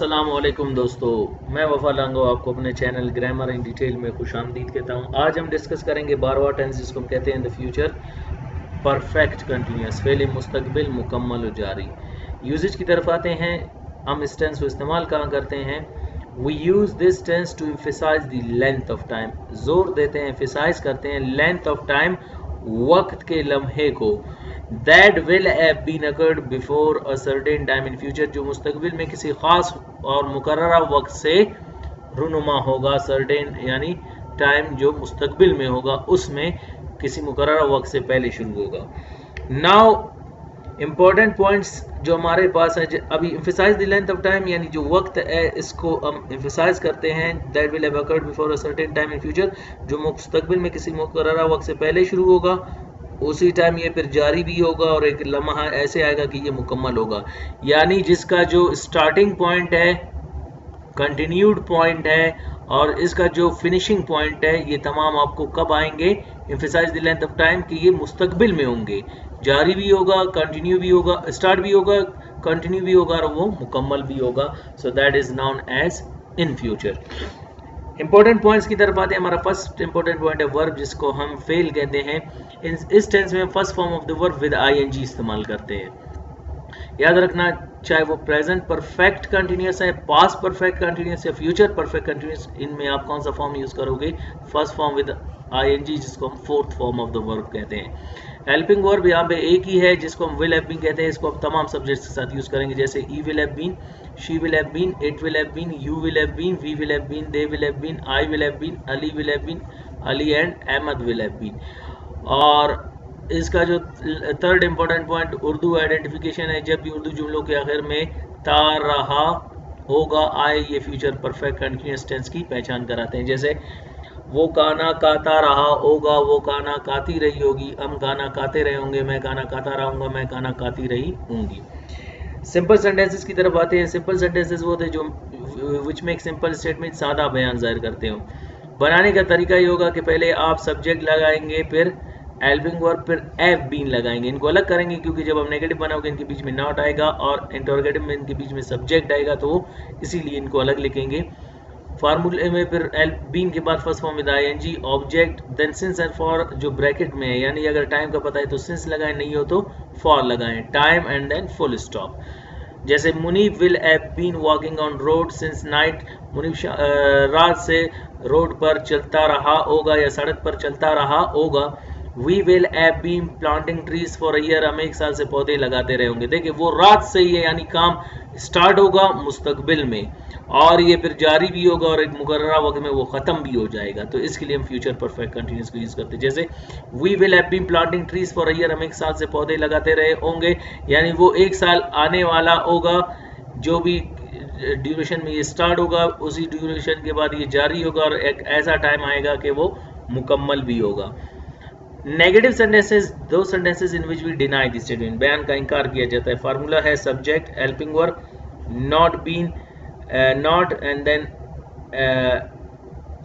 अस्सलामुअलैकुम दोस्तों, मैं वफा लांगो आपको अपने चैनल ग्रामर इन डिटेल में खुशामदीद कहता हूँ। आज हम डिस्कस करेंगे 12वां टेंस जिसको हम कहते हैं in the future perfect continuous, फेल मुस्तकबिल मुकम्मल और जारी। यूजेज की तरफ आते हैं। हम इस टेंस को इस्तेमाल कहाँ करते हैं? We use this tense to emphasize the length of time. जोर देते हैं, एम्फसाइज करते हैं लेंथ ऑफ टाइम, वक्त के लम्हे को। That will have been occurred before a certain time in future, जो मुस्तकबिल में किसी खास और मुकर्ररा वक्त से रुनुमा होगा। सर्टेन यानी टाइम जो मुस्तकबिल में होगा, उसमें किसी मुकर्ररा वक्त से पहले शुरू होगा। नाउ इम्पोर्टेंट पॉइंट्स जो हमारे पास है, अभी emphasize the length of time यानी जो वक्त है इसको हम एम्फसाइज करते हैं। That will have occurred before a certain time in future, जो मुस्तकबिल में किसी मुकर्ररा वक्त से पहले शुरू होगा, उसी टाइम ये फिर जारी भी होगा और एक लम्हा ऐसे आएगा कि ये मुकम्मल होगा। यानी जिसका जो स्टार्टिंग पॉइंट है, कंटिन्यूड पॉइंट है, और इसका जो फिनिशिंग पॉइंट है, ये तमाम आपको कब आएंगे? Emphasize the length of time कि ये मुस्तकबिल में होंगे। जारी भी होगा, कंटिन्यू भी होगा, स्टार्ट भी होगा, कंटिन्यू भी होगा और वो मुकम्मल भी होगा। So that is known as in future. Important points की तरफ आते हैं। हमारा फर्स्ट इंपॉर्टेंट पॉइंट है वर्ब, जिसको हम फेल कहते हैं। इस टेंस में first form of the verb with ING इस्तेमाल करते हैं। याद रखना, चाहे वो प्रेजेंट परफेक्ट कंटिन्यूअस है, पास्ट परफेक्ट कंटिन्यूअस या फ्यूचर परफेक्ट कंटिन्यूअस, इनमें आप कौन सा फॉर्म यूज करोगे? फर्स्ट फॉर्म विद आईएनजी, जिसको हम fourth form of the verb कहते हैं। हेल्पिंग वर्ब यहाँ पे एक ही है, जिसको हम विल हैव बीन कहते हैं। इसको हम तमाम सब्जेक्ट्स के साथ यूज करेंगे, जैसे he will have been, she will have been, it will have been, you will have been, we will have been, they will have been, I will have been, Ali will have been, Ali and Ahmad will have been। और इसका जो third important point Urdu identification है। जब भी उर्दू जुमलों के आखिर में ता, रहा, होगा, आए, ये फ्यूचर परफेक्ट कंटिन्यूअस टेंस की पहचान कराते हैं। जैसे वो गाना गाता रहा होगा, वो गाना गाती रही होगी, हम गाना गाते रहे होंगे, मैं गाना गाता रहूँगा, मैं गाना गाती रही होंगी। सिंपल सेंटेंसेस की तरफ आते हैं। सिंपल सेंटेंसेस वो होते हैं जो विच मेक सिंपल स्टेटमेंट, सादा बयान जाहिर करते हो। बनाने का तरीका ये होगा कि पहले आप सब्जेक्ट लगाएंगे, फिर हेल्पिंग वर्ब, फिर हैव बीन लगाएंगे। इनको अलग करेंगे क्योंकि जब हम नेगेटिव बनाओगे इनके बीच में नॉट आएगा और इंटरोगेटिव में इनके बीच में सब्जेक्ट आएगा, तो इसीलिए इनको अलग लिखेंगे। फार्मूले में फिर बीन के बाद first form with ING, object, then since and for जो ब्रैकेट में है, यानी अगर टाइम का पता है तो सिंस लगाएं, नहीं हो तो फॉर लगाएं। Time and then full stop. जैसे Munib will have been walking on road since night, Munib रात से रोड पर चलता रहा होगा या सड़क पर चलता रहा होगा। We will have been planting trees for a year, हम एक साल से पौधे लगाते रहे होंगे। देखिए वो रात से ही है, यानी काम स्टार्ट होगा मुस्तकबिल में और ये फिर जारी भी होगा और एक मुकर्ररा वक्त में वो ख़त्म भी हो जाएगा। तो इसके लिए हम फ्यूचर परफेक्ट कंटिन्यूअस को यूज़ करते हैं। जैसे we will have been planting trees for a year, हम एक साल से पौधे लगाते रहे होंगे, यानी वो एक साल आने वाला होगा। जो भी ड्यूरेशन में ये स्टार्ट होगा, उसी ड्यूरेशन के बाद ये जारी होगा और एक ऐसा टाइम आएगा कि वो मुकम्मल भी होगा। नेगेटिव सेंटेंसेस, दो sentences in which we deny this statement, बयान का इनकार किया जाता है। फार्मूला है subject, helping verb, not been, not and then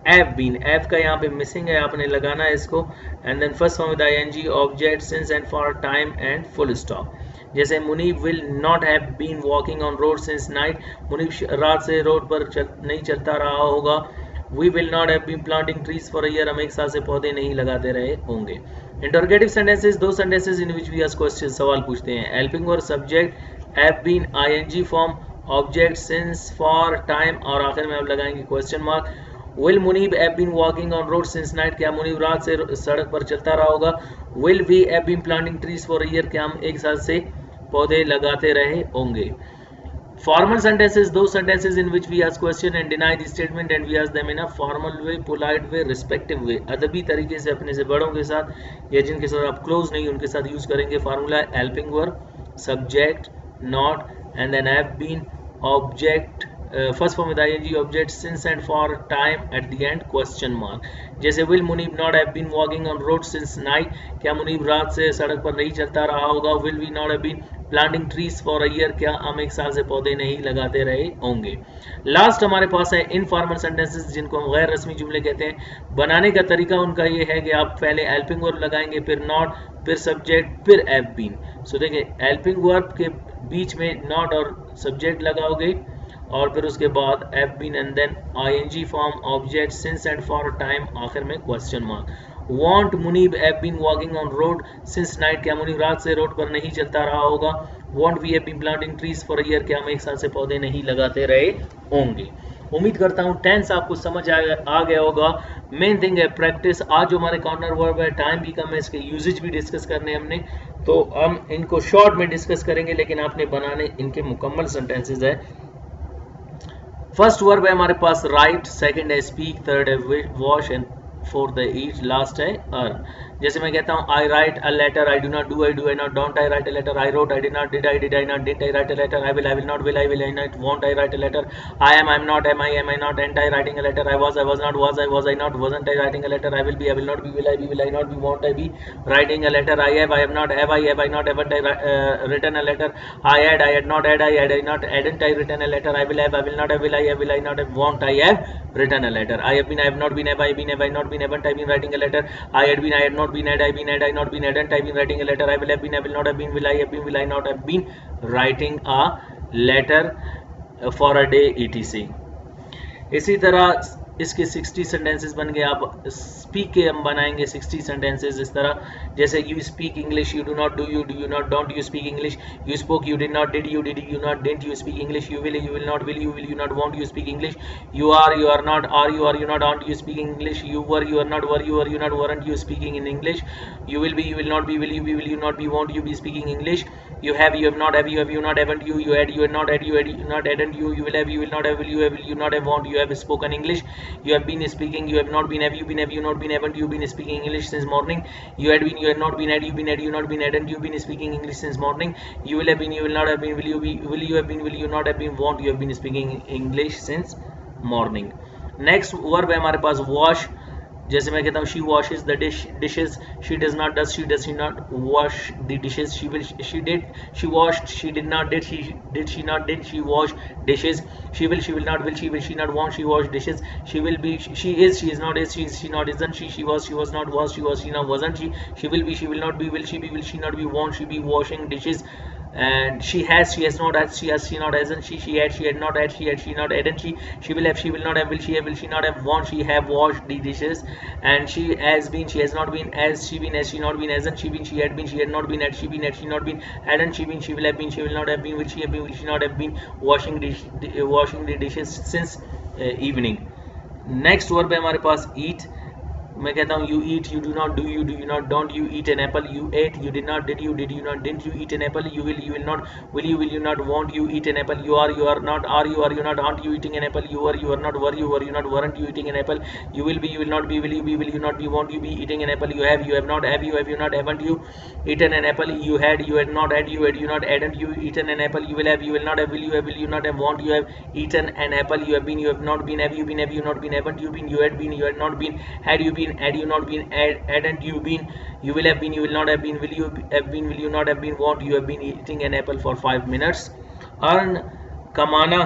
have been. Have का यहाँ पे मिसिंग है, आपने लगाना है इसको। And then first form with ING, object, since and for, time and full stop. जैसे Munib will not have been walking on road since night, Munib रात से रोड पर नहीं चलता रहा होगा। We will not have been planting trees for a year, हम एक साल से पौधे नहीं लगाते रहे होंगे। इंटरोगेटिव सेंटेंसेस, दो sentences in which we ask question, सवाल पूछते हैं। Helping verb, subject, have been, ING form, object, since, for, time और आखिर में आप लगाएंगे question mark. Will Munib have been walking on road since night, क्या मुनीब रात से सड़क पर चलता रहा होगा। Will we have been planting trees for a year, क्या हम एक साल से पौधे लगाते रहे होंगे। Formal sentences, those sentences in which we ask question and deny the statement and we ask them in a formal way, polite way, respective way, अदबी तरीके से अपने से बड़ों के साथ या जिनके साथ आप क्लोज नहीं उनके साथ यूज करेंगे। Formula helping verb, subject, not and then have been, object, first form with ING, object, since and for, time, at the end question mark. जैसे will Munib not have been walking on road since night, क्या मुनीब रात से सड़क पर नहीं चलता रहा होगा। Will we not have been planting trees for a year, क्या हम एक साल से पौधे नहीं लगाते रहे होंगे। लास्ट हमारे पास है इनफॉर्मल सेंटेंसेस, जिनको हम गैर रस्मी जुमले कहते हैं। बनाने का तरीका उनका ये है कि आप पहले हेल्पिंग वर्ब लगाएंगे, फिर नॉट, फिर सब्जेक्ट, फिर हैव बीन। सो देखिए हेल्पिंग वर्ब के बीच में नॉट और सब्जेक्ट लगाओगे और फिर उसके बाद have been and then ING form object since and for time, आखिर में question mark. Won't Munib have been walking on road since night, क्या मुनीब रात से रोड पर नहीं चलता रहा होगा। Won't we have been planting trees for a year, क्या हम एक साल से पौधे नहीं लगाते रहे होंगे। उम्मीद करता हूँ टेंस आपको समझ आ गया होगा। मेन थिंग है प्रैक्टिस। आज जो हमारे कॉर्नर वर्ब है, टाइम भी कम है, इसके यूजेज भी डिस्कस करने हमने, तो हम इनको शॉर्ट में डिस्कस करेंगे, लेकिन आपने बनाने इनके मुकम्मल सेंटेंसेस है। फर्स्ट वर्ब है हमारे पास राइट, सेकंड है स्पीक, थर्ड है वॉश एंड फोर्थ है ईट, लास्ट है अर्न। जैसे मैं कहता हूँ I write a letter, I do not, do I not, don't I write a letter, I wrote, I did not, did I not, didn't I write a letter, I will not, will I not, won't I write a letter, I am not, am I not, ain't I writing a letter, I was not, was I not, wasn't I writing a letter, I will not be, will I not be, won't I be writing a letter, I have not, have I not, haven't I written a letter, I had not, had I not, hadn't I written a letter, I will not have, will I not have, won't I have written a letter, I have not been, have I been, have I not been, haven't I been writing a letter, I had not been, had I been, had I not been, hadn't I been writing a letter, I will have been, I will not have been, will I have been, will I not have been writing a letter for a day, etc। इसी तरह इसके 60 sentences बन गए। आप speak के हम बनाएंगे 60 sentences इस तरह, जैसे you speak English, you do not, do you not, don't you speak English, you spoke, you did not, did you not, didn't you speak English, you will not, will you not, won't you speak English, you are not, are you not, aren't you speaking English, you are not, were you not, weren't you speaking in English, you will not be, will you not be, won't you be speaking English, you have not, have you not, haven't you had not, had not, hadn't you will have, you will not have, will you not have, won't you have spoken English, you have been speaking, you have not been, have you not been, haven't you been speaking English since morning, you had been, you had not been, had you not been, hadn't you been speaking English since morning, you will have been, you will not have been, will you have been, will you not have been, won't you have been speaking English since morning। Next verb है हमारे पास wash, जैसे मैं कहता हूँ she washes the dishes, she does not, does she not wash the dishes, she will, she did, she washed, she did not, did she not, did she wash dishes, she will not, will she not, want she wash dishes, she will be, she is not, is she not, isn't she was not, was she not, wasn't she will not be, will she not be, want she be washing dishes, and she has not, has she not, hasn't she had not, she not, hadn't she will not have, will she not have, won't she have washed the dishes, and she has been, she has not been, has she not been, hasn't she been, she had not been, had she not been, hadn't she been, she will have been, she will not have been, will she not have been washing the dishes since evening। Next verb है हमारे पास eat, मैं कहता हूँ you eat, you do not, do you not, don't you eat an apple, you ate, you did not, did you not, didn't you eat an apple, you will not, will you not, won't you eat an apple, you are not, are you not, aren't you eating an apple, you are not, were you not, weren't you eating an apple, you will not be, will you not be, won't you be eating an apple, you have not, have you not, haven't you eaten an apple, you had not, had you not, hadn't you eaten an apple, you will not have, will you not have, won't you have eaten an apple, you have not been, have you not been, haven't you been, you had not been, had you not been, hadn't you been, you will have been, you will not have been, will you not have been, won't you have been eating an apple for 5 minutes। earn, कमाना,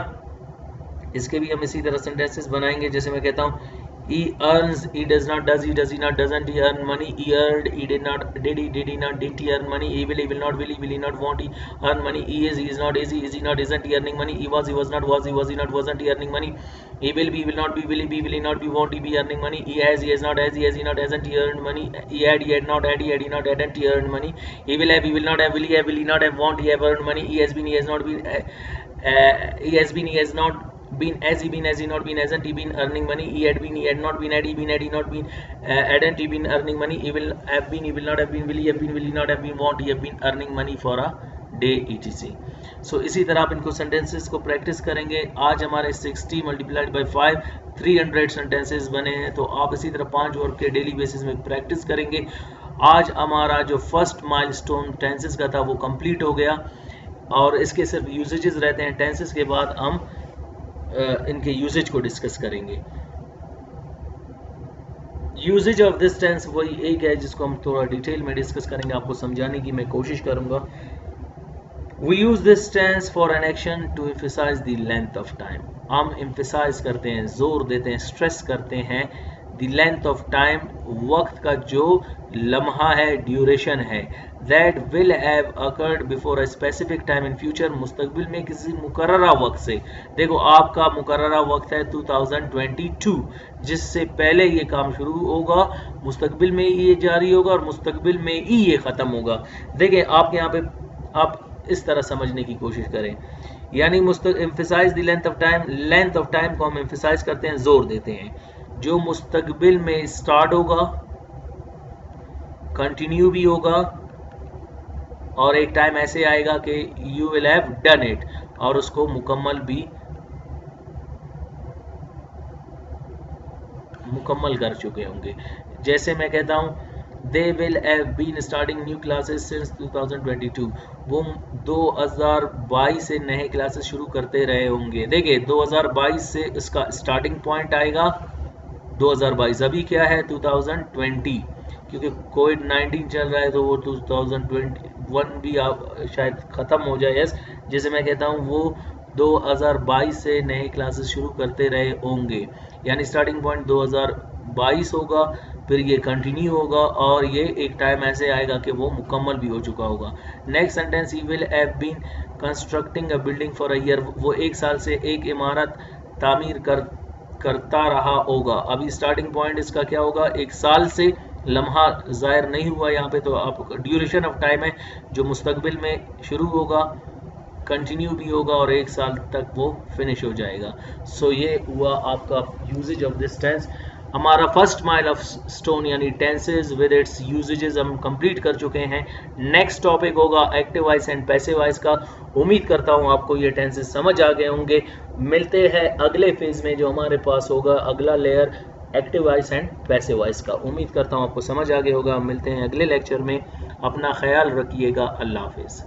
इसके भी हम इसी तरह sentences बनाएंगे, जैसे मैं कहता हूँ he earns, he does not, does he not, doesn't he earn money, he earned, he did not, did he not, didn't he earn money, he will not, will he not, won't he earn money, he is not, is he not, isn't he earning money, he was not, was he not, wasn't he earning money, he will not be, will he not be, won't he be earning money, he has not, has he not, hasn't he earned money, he had not, had he not, hadn't he earned money, he will not have, will he not have, won't he have earned money, he has not been, he has not been, has he not been, hasn't he been earning money, he had not been, had he not been, hadn't he been earning money, he will have been, he will not have been, will he not have been, won't he have been earning money for a day, etc। सो इसी तरह आप इनको sentences को practice करेंगे। आज हमारे 60 multiplied by 5 300 sentences बने हैं, तो आप इसी तरह 5 वर्ब के डेली बेसिस में प्रैक्टिस करेंगे। आज हमारा जो फर्स्ट माइलस्टोन टेंसेस का था वो कंप्लीट हो गया और इसके सिर्फ यूजेजेस रहते हैं। टेंसेस के बाद हम इनके यूजेज को डिस्कस करेंगे। यूजेज ऑफ दिस टेंस वही एक है जिसको हम थोड़ा डिटेल में डिस्कस करेंगे, आपको समझाने की मैं कोशिश करूंगा। We use this tense for an action to emphasize the length of time। हम emphasize करते हैं, जोर देते हैं, स्ट्रेस करते हैं the length of time, वक्त का जो लम्हा है, ड्यूरेशन है, that will have occurred before a specific time in future, मुस्तकबिल में किसी मुकर्ररा वक्त से। देखो आपका मुकर्ररा वक्त है 2022, जिससे पहले ये काम शुरू होगा, मुस्तकबिल में ही ये जारी होगा और मुस्तकबिल में ही ये ख़त्म होगा। देखिए आप यहाँ पे आप इस तरह समझने की कोशिश करें, यानी emphasize the length of time को हम एम्फेसाइज करते हैं, जोर देते हैं। जो मुस्तकबिल में स्टार्ट होगा, कंटिन्यू भी होगा, और एक टाइम ऐसे आएगा कि you will have done it, और उसको मुकम्मल कर चुके होंगे। जैसे मैं कहता हूं they will have been starting new classes since 2022, वो 2022 से नए क्लासेस शुरू करते रहे होंगे। देखिए 2022 से इसका स्टार्टिंग पॉइंट आएगा 2022, अभी क्या है 2020, क्योंकि कोविड-19 चल रहा है तो वो 2021 भी शायद ख़त्म हो जाए। यस, जैसे मैं कहता हूँ वो 2022 से नए क्लासेस शुरू करते रहे होंगे, यानी स्टार्टिंग पॉइंट 2022 होगा, फिर ये कंटिन्यू होगा और ये एक टाइम ऐसे आएगा कि वो मुकम्मल भी हो चुका होगा। Next sentence, he will have been constructing a building for a year, वो एक साल से एक इमारत तामीर करता रहा होगा। अभी स्टार्टिंग पॉइंट इसका क्या होगा, एक साल से, लम्हा ज़ाहिर नहीं हुआ यहाँ पे, तो आप ड्यूरेशन ऑफ टाइम है जो मुस्तकबिल में शुरू होगा, कंटिन्यू भी होगा और एक साल तक वो फिनिश हो जाएगा। सो ये हुआ आपका यूजेज ऑफ दिस टेंस। हमारा फर्स्ट माइल ऑफ स्टोन यानी टेंसेज विद इट्स यूजेजेस हम कंप्लीट कर चुके हैं। नेक्स्ट टॉपिक होगा active voice and passive voice का। उम्मीद करता हूँ आपको ये टेंसेज समझ आ गए होंगे। मिलते हैं अगले फेज में जो हमारे पास होगा, अगला layer active voice and passive voice का। उम्मीद करता हूँ आपको समझ आ गया होगा। मिलते हैं अगले लेक्चर में, अपना ख्याल रखिएगा। अल्लाह हाफिज़।